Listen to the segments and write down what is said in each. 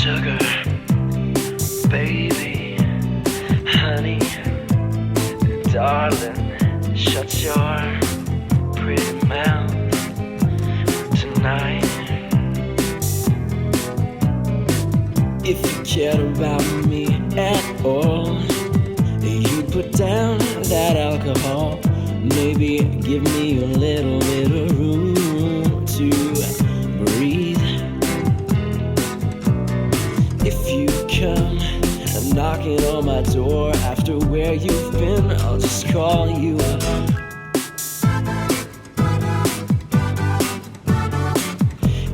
sugar, baby, honey, darling, shut your pretty mouth tonight. If you cared about me at all, you'd put down that alcohol. Maybe give me a little bit of room to breathe. If you come knocking on my door after where you've been, I'll just call you up.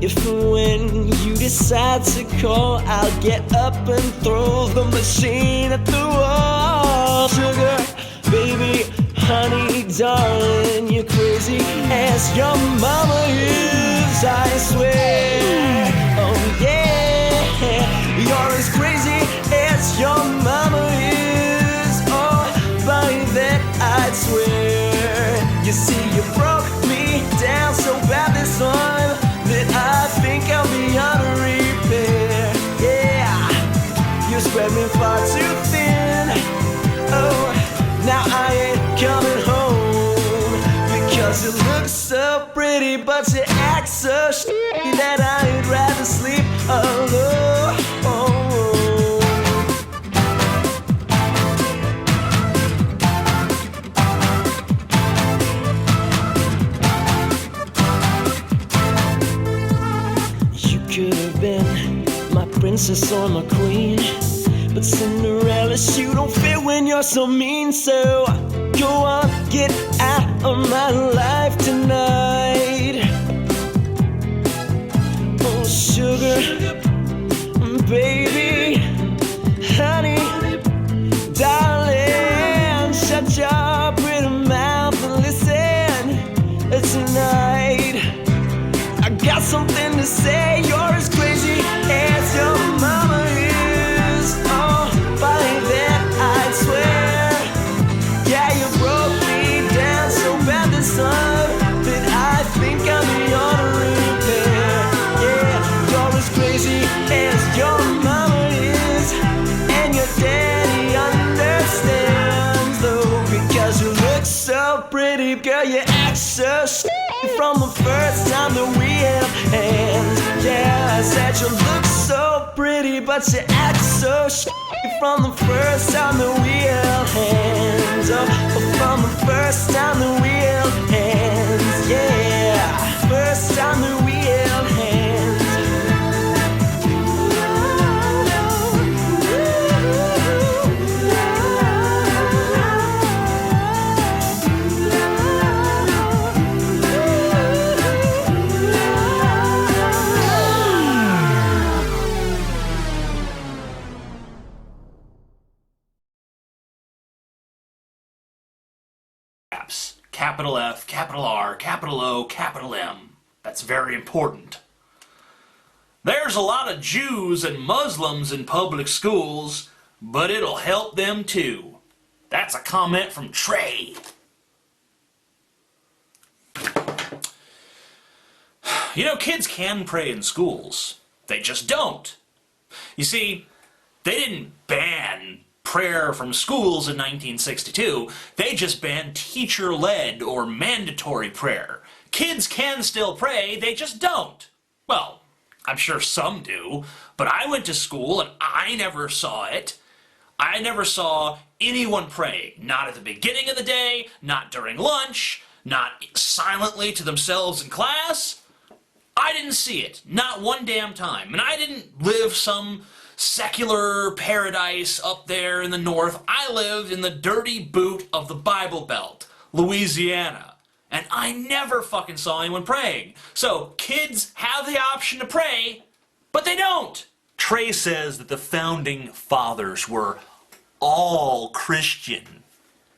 If and when you decide to call, I'll get up and throw the machine at the wall. Sugar, baby, honey, darling, you're crazy as your mama is, I swear. Oh yeah, you're as crazy as your mama is. Oh, by that I'd swear. You see, you broke me down so bad this time that I think I'll be on repair. Yeah, you spread me far too thin. Oh, now I ain't coming home because you look so pretty, but you act so shitty that I'd rather sleep alone. You could have been my princess or my queen, but Cinderella, you don't fit when you're so mean. So go on, get out of my life tonight. Oh, sugar, baby, honey, darling, shut your pretty mouth and listen tonight. I got something to say. You're as crazy as your mama is. Oh, by that I swear. Yeah, you broke me down so bad this time that I think I'm beyond repair. Yeah, you're as crazy as your mama is, and your daddy understands though, because you look so pretty, girl. You act so from the first time that we held hands. Yeah, I said you look so pretty, but you act so from the first time that we held hands. Oh, from the first time that we held hands. Yeah, first time that we held hands. Capital F, capital R, capital O, capital M. That's very important. There's a lot of Jews and Muslims in public schools, but it'll help them too. That's a comment from Trey. You know, kids can pray in schools. They just don't. You see, they didn't ban prayer from schools in 1962. They just banned teacher-led or mandatory prayer. Kids can still pray, they just don't. Well, I'm sure some do, but I went to school and I never saw it. I never saw anyone praying. Not at the beginning of the day, not during lunch, not silently to themselves in class. I didn't see it, not one damn time. And I didn't live some secular paradise up there in the north. I lived in the dirty boot of the Bible Belt, Louisiana. And I never fucking saw anyone praying. So kids have the option to pray, but they don't. Trey says that the founding fathers were all Christian,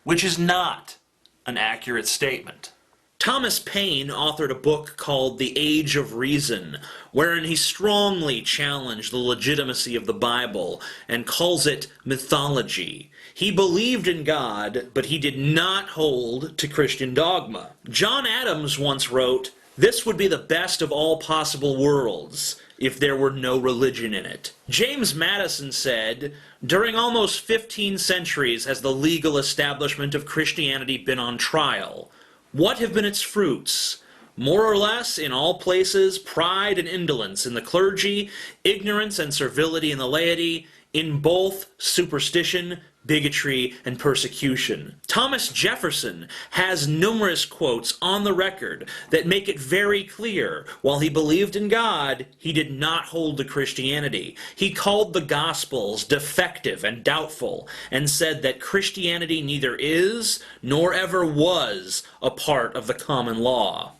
which is not an accurate statement. Thomas Paine authored a book called The Age of Reason, wherein he strongly challenged the legitimacy of the Bible and calls it mythology. He believed in God, but he did not hold to Christian dogma. John Adams once wrote, This would be the best of all possible worlds if there were no religion in it. James Madison said, "During almost 15 centuries has the legal establishment of Christianity been on trial. What have been its fruits? More or less, in all places, pride and indolence in the clergy, ignorance and servility in the laity, in both superstition, bigotry, and persecution." Thomas Jefferson has numerous quotes on the record that make it very clear, while he believed in God, he did not hold to Christianity. He called the Gospels defective and doubtful, and said that Christianity neither is, nor ever was, a part of the common law.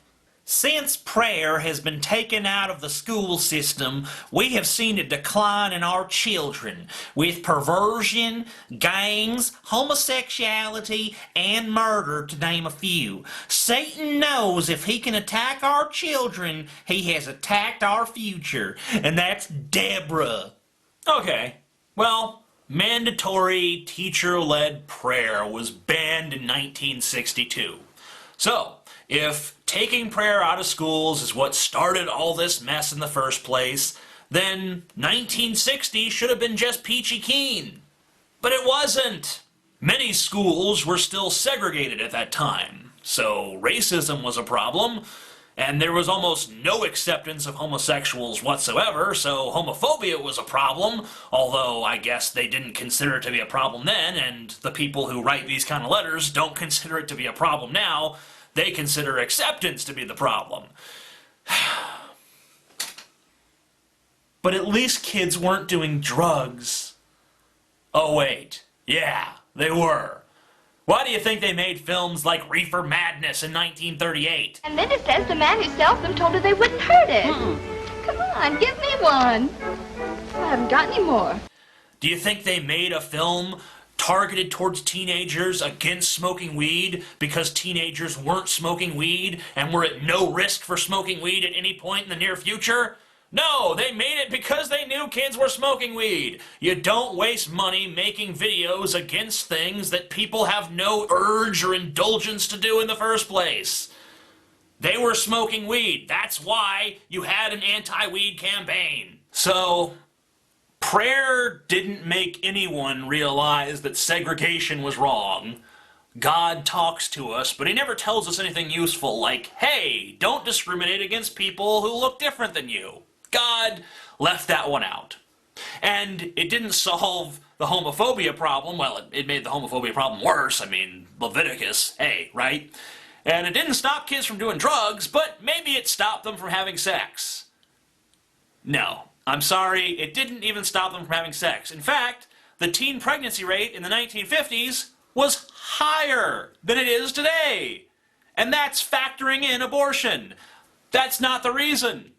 Since prayer has been taken out of the school system, we have seen a decline in our children, with perversion, gangs, homosexuality, and murder, to name a few. Satan knows if he can attack our children, he has attacked our future, and that's Deborah. Okay, well, mandatory teacher-led prayer was banned in 1962. So, if taking prayer out of schools is what started all this mess in the first place, then 1960 should have been just peachy keen. But it wasn't. Many schools were still segregated at that time, so racism was a problem, and there was almost no acceptance of homosexuals whatsoever, so homophobia was a problem, although I guess they didn't consider it to be a problem then, and the people who write these kind of letters don't consider it to be a problem now. They consider acceptance to be the problem. But at least kids weren't doing drugs. Oh wait, yeah, they were. Why do you think they made films like Reefer Madness in 1938? And then it says the man who sells them told her they wouldn't hurt it. Come on, give me one. I haven't got any more. Do you think they made a film targeted towards teenagers against smoking weed because teenagers weren't smoking weed and were at no risk for smoking weed at any point in the near future? No, they made it because they knew kids were smoking weed. You don't waste money making videos against things that people have no urge or indulgence to do in the first place. They were smoking weed. That's why you had an anti-weed campaign. So prayer didn't make anyone realize that segregation was wrong. God talks to us, but he never tells us anything useful like, hey, don't discriminate against people who look different than you. God left that one out. And it didn't solve the homophobia problem. Well, it made the homophobia problem worse. I mean, Leviticus, hey, right? And it didn't stop kids from doing drugs, but maybe it stopped them from having sex. No. I'm sorry, it didn't even stop them from having sex. In fact, the teen pregnancy rate in the 1950s was higher than it is today. And that's factoring in abortion. That's not the reason.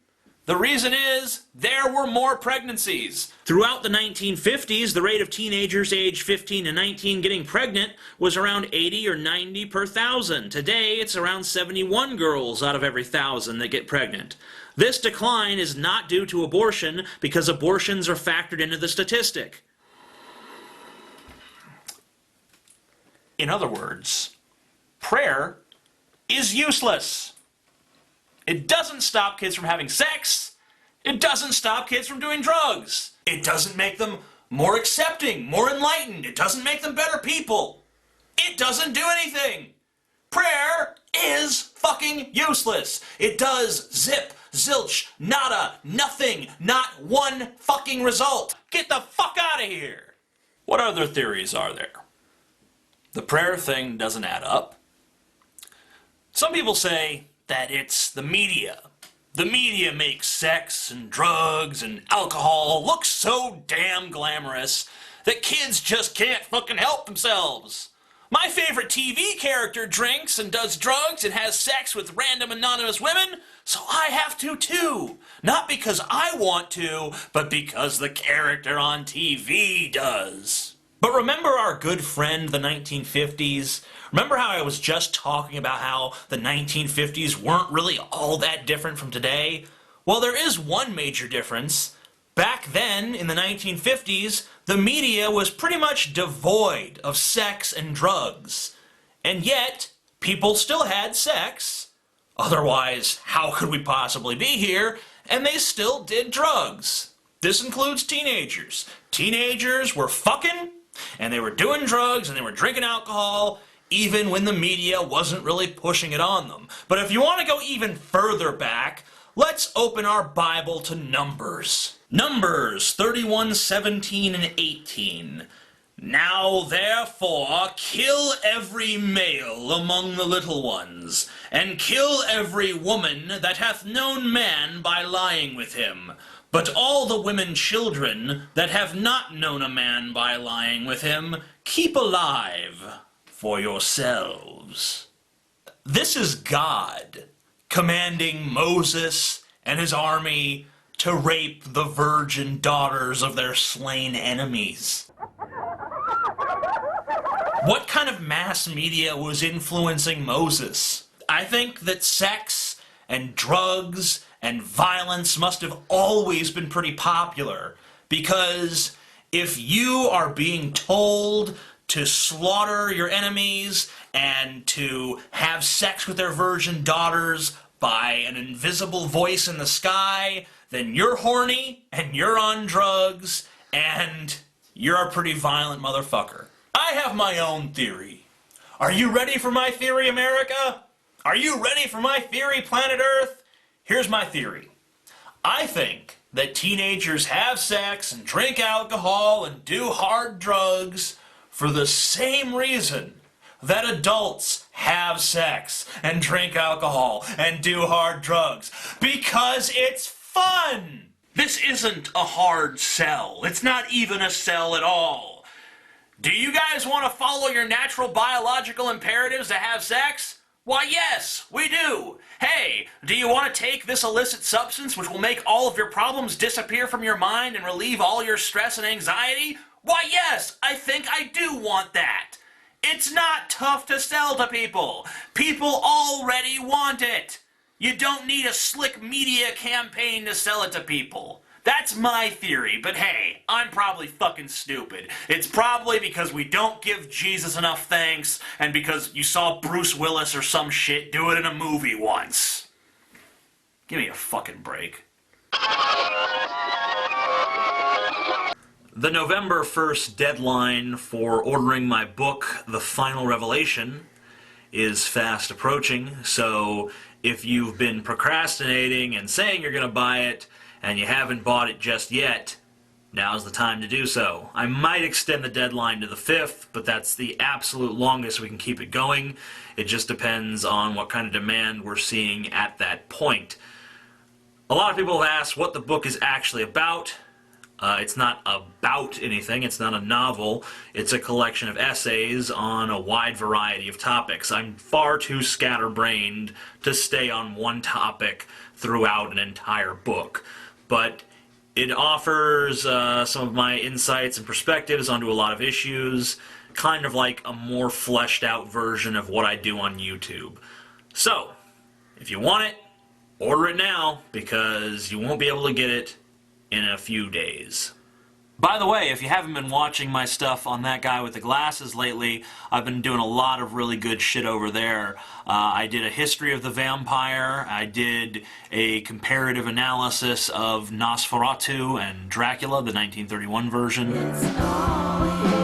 The reason is there were more pregnancies. Throughout the 1950s, the rate of teenagers aged 15 to 19 getting pregnant was around 80 or 90 per thousand. Today, it's around 71 girls out of every 1,000 that get pregnant. This decline is not due to abortion because abortions are factored into the statistic. In other words, prayer is useless. It doesn't stop kids from having sex. It doesn't stop kids from doing drugs. It doesn't make them more accepting, more enlightened. It doesn't make them better people. It doesn't do anything. Prayer is fucking useless. It does zip, zilch, nada, nothing, not one fucking result. Get the fuck out of here. What other theories are there? The prayer thing doesn't add up. Some people say that it's the media. The media makes sex and drugs and alcohol look so damn glamorous that kids just can't fucking help themselves. My favorite TV character drinks and does drugs and has sex with random anonymous women, so I have to too. Not because I want to, but because the character on TV does. But remember our good friend, the 1950s? Remember how I was just talking about how the 1950s weren't really all that different from today? Well, there is one major difference. Back then, in the 1950s, the media was pretty much devoid of sex and drugs. And yet, people still had sex. Otherwise, how could we possibly be here? And they still did drugs. This includes teenagers. Teenagers were fucking, and they were doing drugs, and they were drinking alcohol, even when the media wasn't really pushing it on them. But if you want to go even further back, let's open our Bible to Numbers. Numbers 31, 17, and 18. Now therefore kill every male among the little ones, and kill every woman that hath known man by lying with him. But all the women children that have not known a man by lying with him, keep alive for yourselves. This is God commanding Moses and his army to rape the virgin daughters of their slain enemies. What kind of mass media was influencing Moses? I think that sex and drugs and violence must have always been pretty popular, because if you are being told to slaughter your enemies and to have sex with their virgin daughters by an invisible voice in the sky, then you're horny and you're on drugs and you're a pretty violent motherfucker. I have my own theory. Are you ready for my theory, America? Are you ready for my theory, planet Earth? Here's my theory. I think that teenagers have sex and drink alcohol and do hard drugs for the same reason that adults have sex and drink alcohol and do hard drugs. Because it's fun! This isn't a hard sell. It's not even a sell at all. Do you guys want to follow your natural biological imperatives to have sex? Why, yes, we do. Hey, do you want to take this illicit substance which will make all of your problems disappear from your mind and relieve all your stress and anxiety? Why, yes, I think I do want that. It's not tough to sell to people. People already want it. You don't need a slick media campaign to sell it to people. That's my theory, but hey, I'm probably fucking stupid. It's probably because we don't give Jesus enough thanks, and because you saw Bruce Willis or some shit do it in a movie once. Give me a fucking break. The November 1st deadline for ordering my book, The Final Revelation, is fast approaching, so if you've been procrastinating and saying you're gonna buy it, and you haven't bought it just yet, now's the time to do so. I might extend the deadline to the 5th, but that's the absolute longest we can keep it going. It just depends on what kind of demand we're seeing at that point. A lot of people have asked what the book is actually about. It's not about anything. It's not a novel. It's a collection of essays on a wide variety of topics. I'm far too scatterbrained to stay on one topic throughout an entire book. But it offers some of my insights and perspectives onto a lot of issues, kind of like a more fleshed out version of what I do on YouTube. So, if you want it, order it now, because you won't be able to get it in a few days. By the way, if you haven't been watching my stuff on That Guy with the Glasses lately, I've been doing a lot of really good shit over there. I did a history of the vampire, I did a comparative analysis of Nosferatu and Dracula, the 1931 version.